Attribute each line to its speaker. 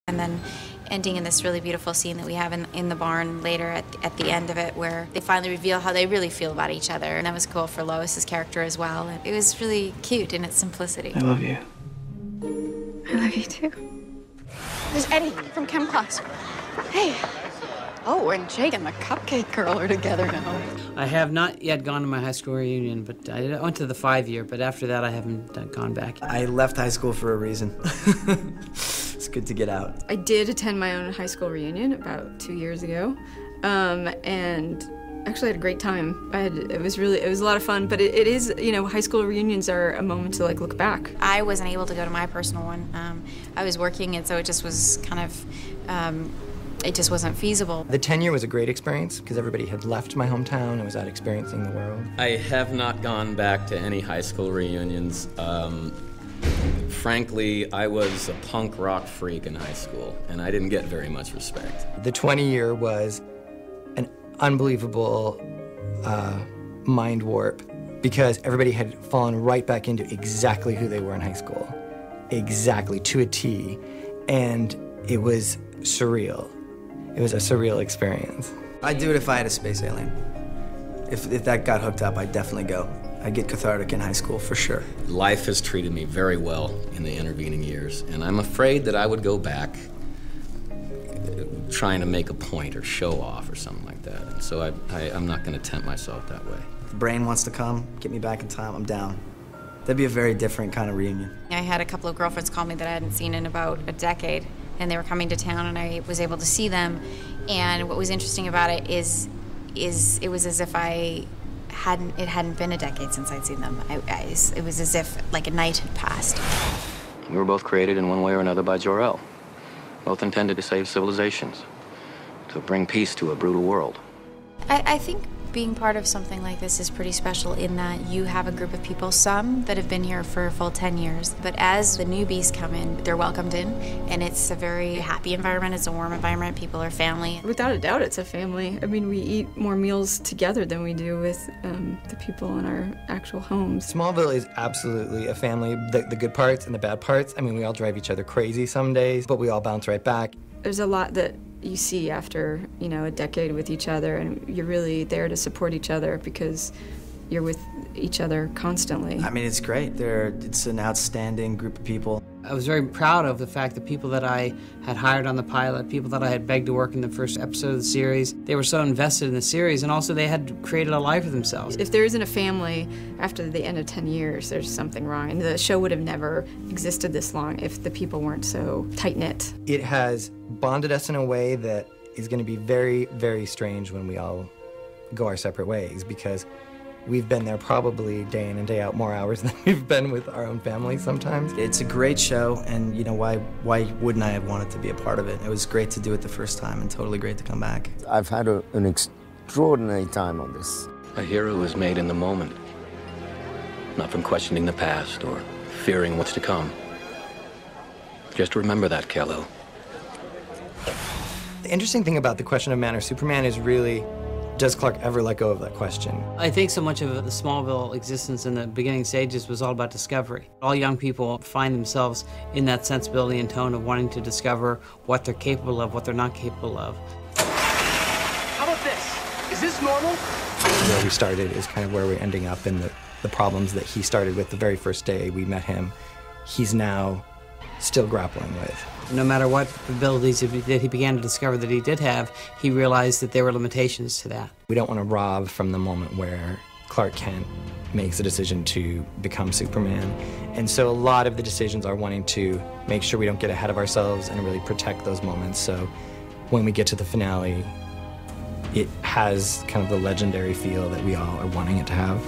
Speaker 1: And then ending in this really beautiful scene that we have in the barn later at the end of it, where they finally reveal how they really feel about each other. And that was cool for Lois's character as well. And it was really cute in its simplicity.
Speaker 2: I love you.
Speaker 3: I love you too. There's Eddie from chem class. Hey. Oh, and Jake and the Cupcake Girl are together now.
Speaker 4: I have not yet gone to my high school reunion, but I went to the 5-year, but after that I haven't gone back.
Speaker 2: I left high school for a reason. It's good to get out.
Speaker 5: I did attend my own high school reunion about 2 years ago, and actually had a great time. It was a lot of fun, but it is, you know, high school reunions are a moment to like look back.
Speaker 1: I wasn't able to go to my personal one. I was working, and so it just was kind of, it just wasn't feasible.
Speaker 2: The 10-year was a great experience because everybody had left my hometown and was out experiencing the world.
Speaker 6: I have not gone back to any high school reunions. Frankly, I was a punk rock freak in high school, and I didn't get very much respect.
Speaker 2: The 20-year was an unbelievable mind warp because everybody had fallen right back into exactly who they were in high school. Exactly, to a T. And it was surreal. It was a surreal experience. I'd do it if I had a space alien. If that got hooked up, I'd definitely go. I'd get cathartic in high school, for sure.
Speaker 6: Life has treated me very well in the intervening years, and I'm afraid that I would go back trying to make a point or show off or something like that. And so I'm not going to tempt myself that way.
Speaker 2: If the brain wants to come, get me back in time, I'm down. That'd be a very different kind of reunion.
Speaker 1: I had a couple of girlfriends call me that I hadn't seen in about a decade, and they were coming to town, and I was able to see them. And what was interesting about it is it was as if it hadn't been a decade since I'd seen them. It was as if like a night had passed.
Speaker 7: We were both created in one way or another by Jor-El. Both intended to save civilizations, to bring peace to a brutal world.
Speaker 1: I think being part of something like this is pretty special in that you have a group of people, some that have been here for a full 10 years, but as the newbies come in, they're welcomed in, and it's a very happy environment, it's a warm environment, people are family.
Speaker 5: Without a doubt, it's a family. I mean, we eat more meals together than we do with the people in our actual homes.
Speaker 2: Smallville is absolutely a family, the good parts and the bad parts. I mean, we all drive each other crazy some days, but we all bounce right back.
Speaker 5: There's a lot that you see after, you know, a decade with each other, and you're really there to support each other because you're with each other constantly.
Speaker 2: I mean, it's great. It's an outstanding group of people.
Speaker 4: I was very proud of the fact that people that I had hired on the pilot, people that I had begged to work in the first episode of the series, they were so invested in the series, and also they had created a life for themselves.
Speaker 5: If there isn't a family after the end of 10 years, there's something wrong. And the show would have never existed this long if the people weren't so tight-knit.
Speaker 2: It has bonded us in a way that is going to be very, very strange when we all go our separate ways, because we've been there probably day in and day out more hours than we've been with our own families sometimes. It's a great show, and you know, why wouldn't I have wanted to be a part of it? It was great to do it the first time and totally great to come back.
Speaker 8: I've had an extraordinary time on this.
Speaker 7: A hero is made in the moment, not from questioning the past or fearing what's to come. Just remember that, Kal-El.
Speaker 2: The interesting thing about the question of man or Superman is really, does Clark ever let go of that question?
Speaker 4: I think so much of the Smallville existence in the beginning stages was all about discovery. All young people find themselves in that sensibility and tone of wanting to discover what they're capable of, what they're not capable of.
Speaker 9: How about this? Is this normal?
Speaker 2: Where we started is kind of where we're ending up, and the problems that he started with the very first day we met him, he's now still grappling with.
Speaker 4: No matter what abilities that he began to discover that he did have, he realized that there were limitations to that.
Speaker 2: We don't want to rob from the moment where Clark Kent makes a decision to become Superman. And so a lot of the decisions are wanting to make sure we don't get ahead of ourselves and really protect those moments. So when we get to the finale, it has kind of the legendary feel that we all are wanting it to have.